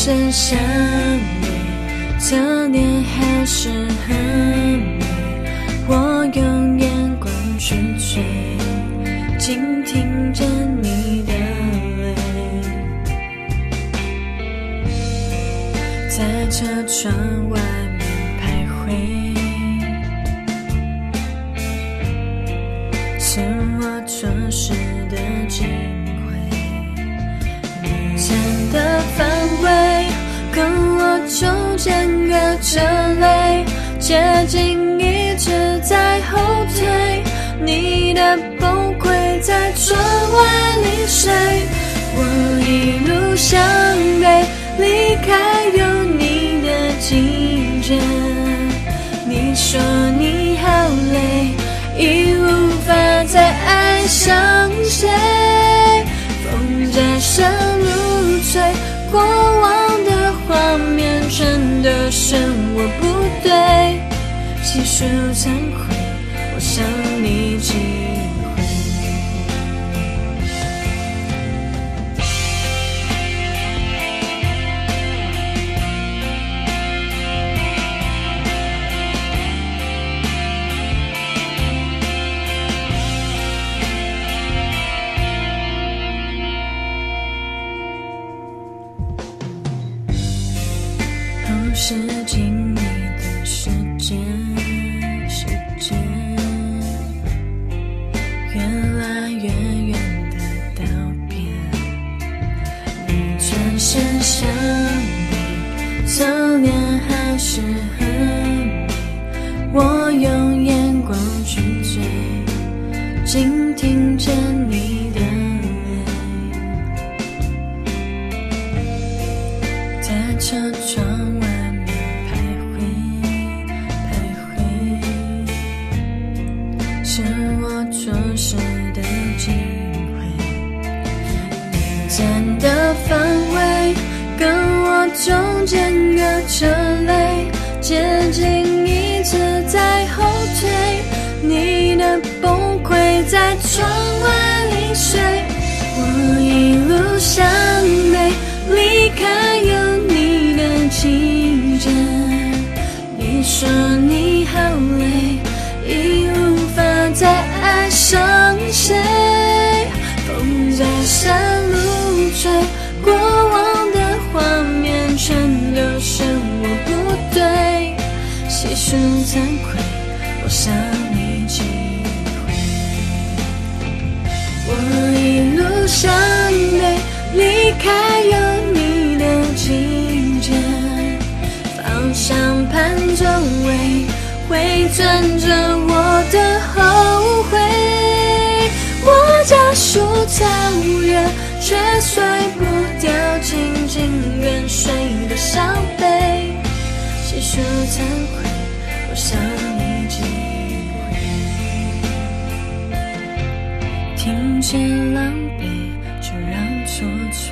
深想你，侧脸还是很美，我用眼光去追，静听着你的泪，在车窗外面徘徊，是我错失的机会，你站的范围跟我中间隔着泪，接近一直在后退，你的崩溃在窗外里睡，我一路向北，离开有你的季节，你说你好累，已无法再爱上谁，风在山路吹，过往的画面全都是我不对，细数惭愧，我想你几回。不是经历的时间，越来越远的道别，你转身向你，侧脸还是很美，我用眼光去追，静听着你的泪，在车窗外是我错失的机会，你站的范围跟我中间隔着泪，接近一直在后退，你的崩溃在窗外里睡，我一路向北，离开有你的季节，你说你好累，已无法再爱上谁，风在山路吹，过往的画面全都是我不对，细数惭愧，我想你几回，我一路向北，离开有你的季节，方向盘周围会转着我的后悔，我家树草远，却甩不掉静静跟随的伤悲，细数惭愧，我想你几回，听见狼狈就让错觉